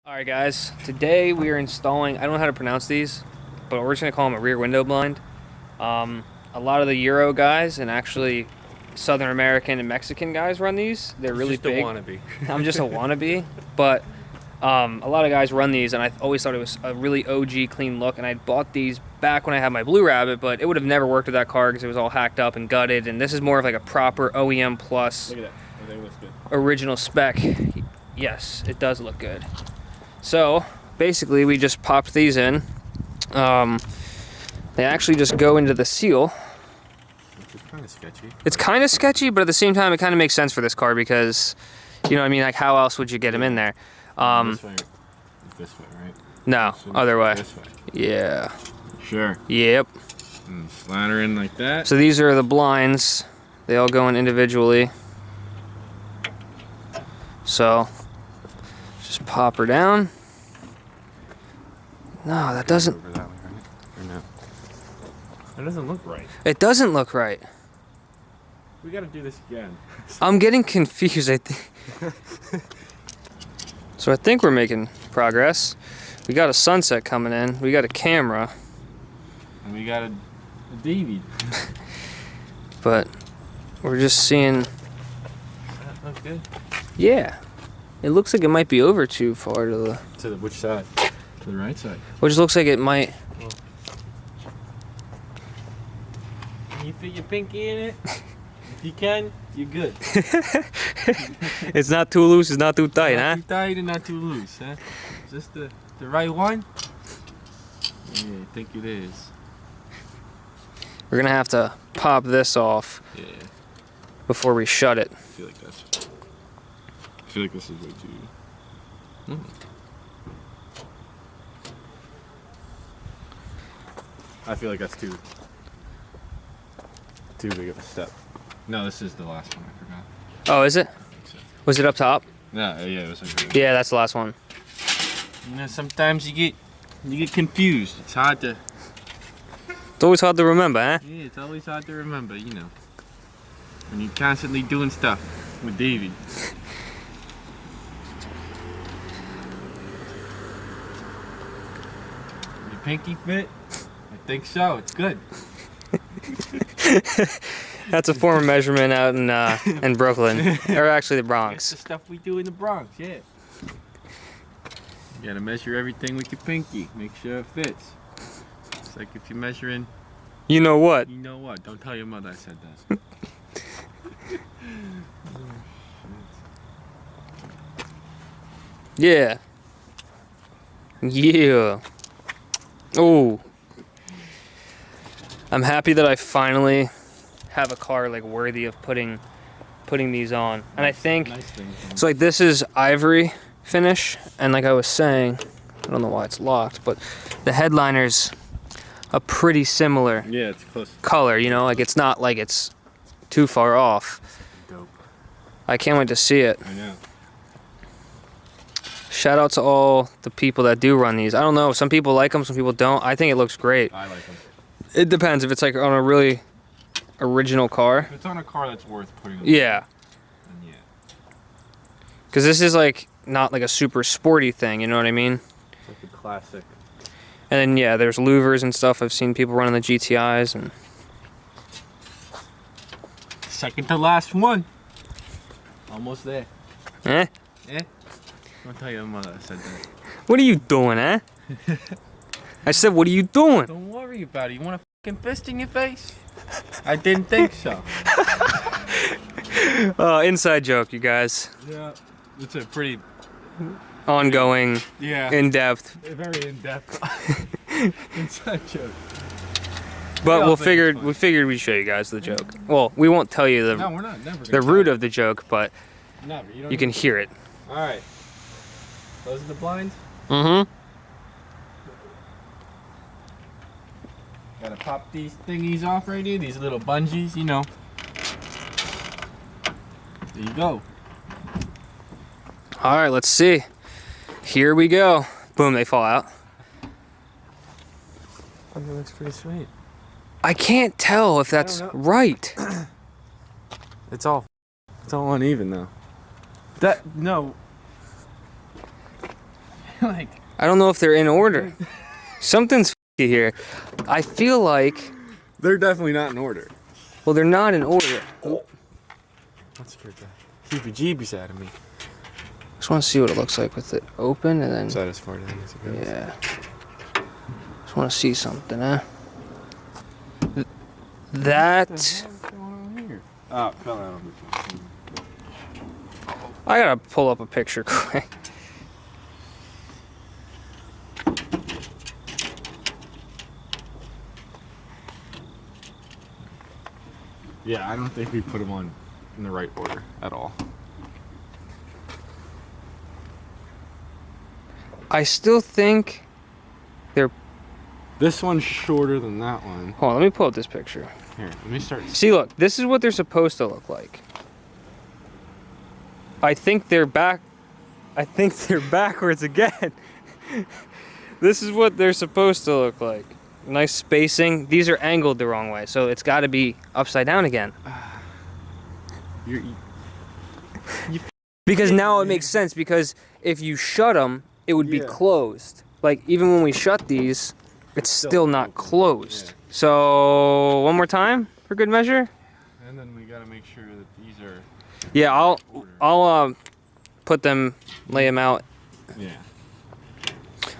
Alright guys, today we are installing, I don't know how to pronounce these, but we're just going to call them a rear window blind. A lot of the Euro guys and actually Southern American and Mexican guys run these. They're really big. I'm just a wannabe. I'm just a wannabe, but a lot of guys run these and I always thought it was a really OG clean look, and I bought these back when I had my Blue Rabbit, but it would have never worked with that car because it was all hacked up and gutted, and this is more of like a proper OEM plus Look at that. I think it looks good. original spec. Yes, it does look good. So basically we just popped these in. They actually just go into the seal. It's kind of sketchy. It's kind of sketchy, but at the same time it kind of makes sense for this car because, you know what I mean, like how else would you get them in there? This way, right? No, other way. This way. Yeah. Sure. Yep. And slather in like that. So these are the blinds. They all go in individually. So just pop her down. No, that doesn't. Over that way, right? Or no? That doesn't look right. It doesn't look right. We gotta do this again. I'm getting confused, I think. So I think we're making progress. We got a sunset coming in. We got a camera. And we got a David. But we're just seeing. Does that look good? Yeah. It looks like it might be over too far to the. To the which side? To the right side. Which looks like it might. Can you fit your pinky in it? If you can, you're good. It's not too loose, it's not too tight, Not huh? too tight and not too loose, huh? Is this the right one? Yeah, I think it is. We're gonna have to pop this off Yeah. before we shut it. I feel like this is way too. I feel like that's too big of a step. No, this is the last one. I forgot. Oh, is it? I think so. Was it up top? No, yeah, it was like. Yeah, that's the last one. You know, sometimes you get confused. It's hard to. It's always hard to remember, huh? Yeah, it's always hard to remember. You know, when you're constantly doing stuff with Davey. Your pinky fit? I think so. It's good. That's a former measurement out in Brooklyn, or actually the That's Bronx. the stuff we do in the Bronx, yeah. You gotta measure everything with your pinky. Make sure it fits. It's like if you're measuring, You know what? you know what? Don't tell your mother I said that. Yeah. Yeah. Oh. I'm happy that I finally have a car like worthy of putting these on. And I think Nice thing. so, like, this is ivory finish, and like I was saying, I don't know why it's locked, but the headliner's a pretty similar Yeah, it's close. color, you know, like it's not like it's too far off. Dope. I can't wait to see it. I know. Shout out to all the people that do run these. I don't know, some people like them, some people don't. I think it looks great. I like them. It depends if it's like on a really original car. If it's on a car that's worth putting on. Yeah, Then yeah. because this is like not like a super sporty thing, you know what I mean? It's like a classic. And then yeah, there's louvers and stuff. I've seen people running the GTIs and Second to last one. Almost there. eh? Eh? Don't tell your mother I said that. What are you doing, eh? I said, what are you doing? Don't worry about it. You want a fucking fist in your face? I didn't think so. Inside joke, you guys. Yeah. It's a pretty, Ongoing, yeah, in-depth. very in-depth inside joke. But Yeah, we but it's figured we'd show you guys the joke. Well, we won't tell you No, we're not. Never. the root of the joke, but Never. You don't. you can hear it. All right. Those are the blinds. Mm-hmm. Gotta pop these thingies off right here. These little bungees, you know. There you go. All right, let's see. Here we go. Boom, they fall out. Oh, that looks pretty sweet. I can't tell if that's right. It's all uneven though. That no. like, I don't know if they're in order. Something's f***y here. I feel like... They're definitely not in order. Well, they're not in order. Oh. That scared the heebie-jeebies out of me. Just want to see what it looks like with it open and then... Is that as far down as it goes? Yeah. Just want to see something, huh? That... What's going on here? Oh, fell out of it. I gotta pull up a picture quick. Yeah, I don't think we put them on in the right order at all. I still think they're... This one's shorter than that one. Hold on, let me pull up this picture. Here, let me start. See, look, this is what they're supposed to look like. I think they're back. I think they're backwards again. This is what they're supposed to look like. Nice spacing. These are angled the wrong way, so it's got to be upside down again. Because now it makes sense, because if you shut them, it would be closed. Like, even when we shut these, it's still not closed. Yeah. So, one more time for good measure. And then we got to make sure that these are... Yeah, I'll put them, lay them out. Yeah.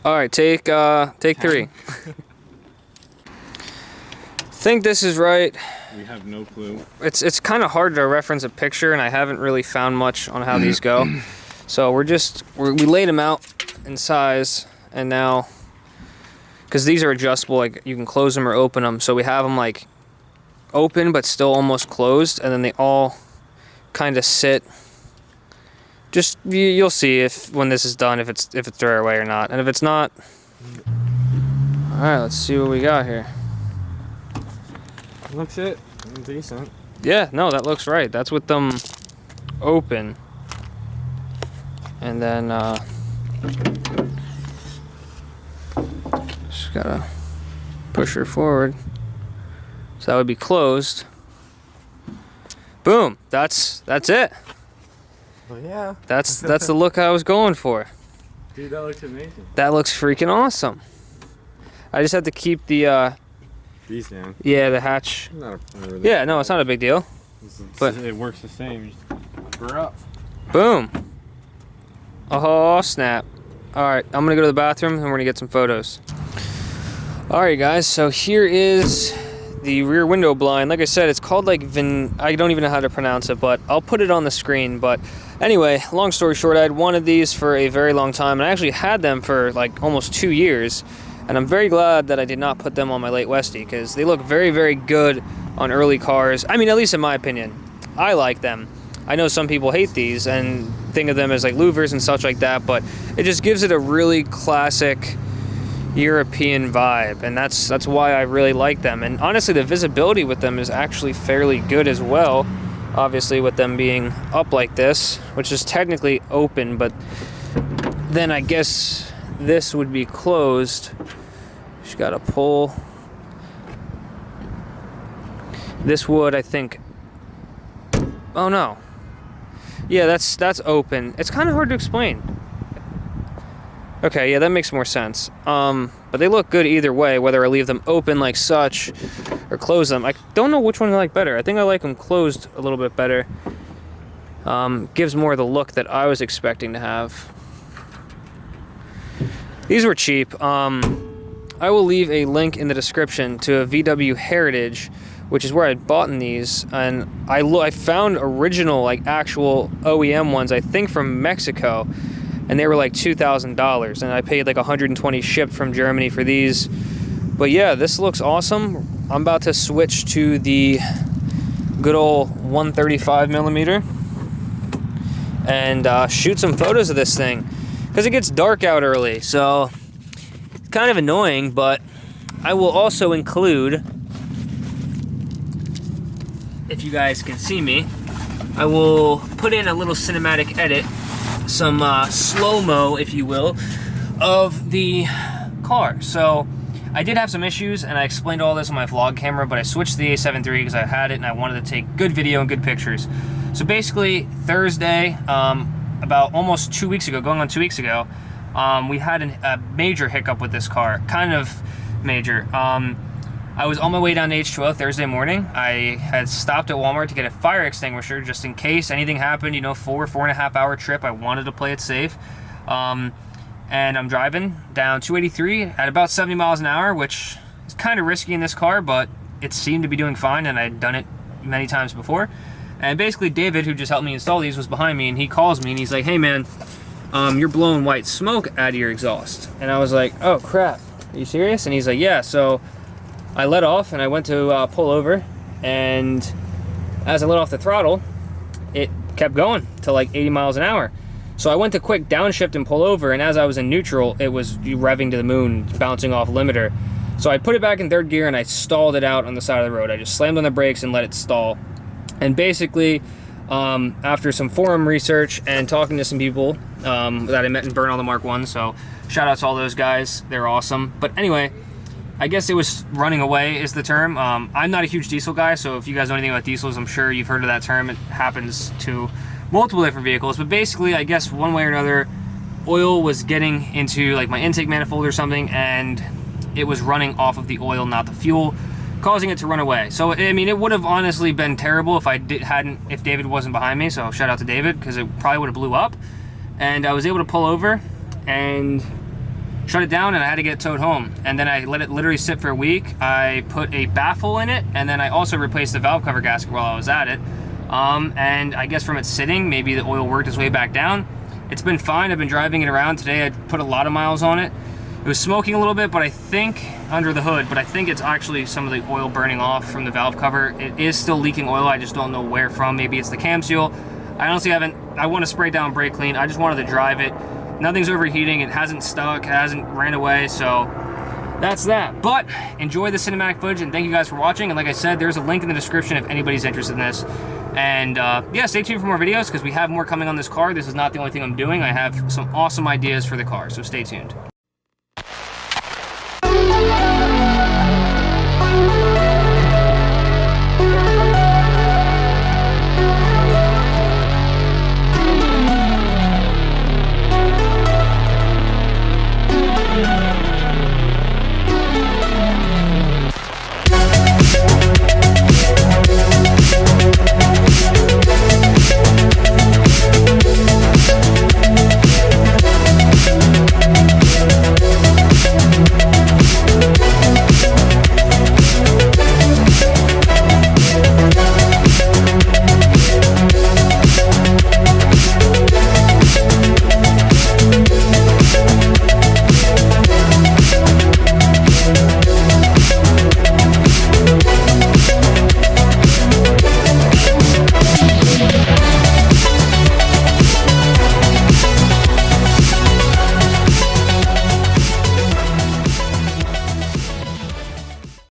All right, take 3. Think this is right. We have no clue. It's kind of hard to reference a picture, and I haven't really found much on how these go. So we laid them out in size, and now, because these are adjustable, like you can close them or open them. So we have them like open but still almost closed, and then they all kind of sit. Just you'll see if when this is done if it's the right way or not, and if it's not. All right, let's see what we got here. Looks it. Decent. Yeah, no, that looks right. That's with them open. And then just gotta push her forward. So that would be closed. Boom. That's it. Well, yeah. That's the look I was going for. Dude, that looks amazing. That looks freaking awesome. I just have to keep the These down. yeah, the hatch. Not really Yeah, no, it's not a big deal. But it works the same. You just put her up. Boom. Oh, snap. All right, I'm gonna go to the bathroom and we're gonna get some photos. All right, guys, so here is the rear window blind. Like I said, it's called like I don't even know how to pronounce it, but I'll put it on the screen. But anyway, long story short, I had wanted these for a very long time, and I actually had them for like almost 2 years. And I'm very glad that I did not put them on my late Westie, because they look very, very good on early cars. I mean, at least in my opinion. I like them. I know some people hate these and think of them as like louvers and such like that, but it just gives it a really classic European vibe, and that's why I really like them. And honestly, the visibility with them is actually fairly good as well. Obviously, with them being up like this, which is technically open, but then I guess this would be closed. Just gotta pull. This would, I think. Oh no. Yeah, that's open. It's kind of hard to explain. Okay, yeah, that makes more sense. But they look good either way, whether I leave them open like such or close them. I don't know which one I like better. I think I like them closed a little bit better. Gives more the look that I was expecting to have. These were cheap. I will leave a link in the description to a VW Heritage, which is where I'd bought these, and I found original, like actual OEM ones, I think from Mexico, and they were like $2,000, and I paid like 120 shipped from Germany for these. But yeah, this looks awesome. I'm about to switch to the good old 135 millimeter and shoot some photos of this thing, because it gets dark out early, so it's kind of annoying. But I will also include, if you guys can see me, I will put in a little cinematic edit, some slow-mo, if you will, of the car. So I did have some issues, and I explained all this on my vlog camera, but I switched to the A7 III because I had it and I wanted to take good video and good pictures. So basically, Thursday, about almost 2 weeks ago, going on 2 weeks ago, we had a major hiccup with this car, kind of major. I was on my way down to H2O Thursday morning. I had stopped at Walmart to get a fire extinguisher just in case anything happened, you know, 4.5 hour trip. I wanted to play it safe. And I'm driving down 283 at about 70 miles an hour, which is kind of risky in this car, but it seemed to be doing fine, and I'd done it many times before. And basically David, who just helped me install these, was behind me, and he calls me and he's like, "Hey man, you're blowing white smoke out of your exhaust." And I was like, "Oh crap, are you serious?" And he's like, "Yeah." So I let off and I went to pull over, and as I let off the throttle, it kept going to like 80 miles an hour. So I went to quick downshift and pull over, and as I was in neutral, it was revving to the moon, bouncing off limiter. So I put it back in third gear and I stalled it out on the side of the road. I just slammed on the brakes and let it stall. And basically, after some forum research and talking to some people that I met in Burn on the Mark 1, so shout out to all those guys, they're awesome. But anyway, I guess it was running away is the term. I'm not a huge diesel guy, so if you guys know anything about diesels, I'm sure you've heard of that term. It happens to multiple different vehicles, but basically, I guess one way or another, oil was getting into like my intake manifold or something, and it was running off of the oil, not the fuel, causing it to run away. So I mean, it would have honestly been terrible if David wasn't behind me. So shout out to David, because it probably would have blew up. And I was able to pull over and shut it down, and I had to get it towed home. And then I let it literally sit for a week. I put a baffle in it, and then I also replaced the valve cover gasket while I was at it. And I guess from it sitting, maybe the oil worked its way back down. It's been fine. I've been driving it around today. I put a lot of miles on it. It was smoking a little bit, but I think under the hood, but I think it's actually some of the oil burning off from the valve cover. It is still leaking oil. I just don't know where from. Maybe it's the cam seal. I honestly haven't. I want to spray down brake clean. I just wanted to drive it. Nothing's overheating. It hasn't stuck. It hasn't ran away. So that's that. But enjoy the cinematic footage, and thank you guys for watching. And like I said, there's a link in the description if anybody's interested in this. And yeah, stay tuned for more videos, because we have more coming on this car. This is not the only thing I'm doing. I have some awesome ideas for the car, so stay tuned.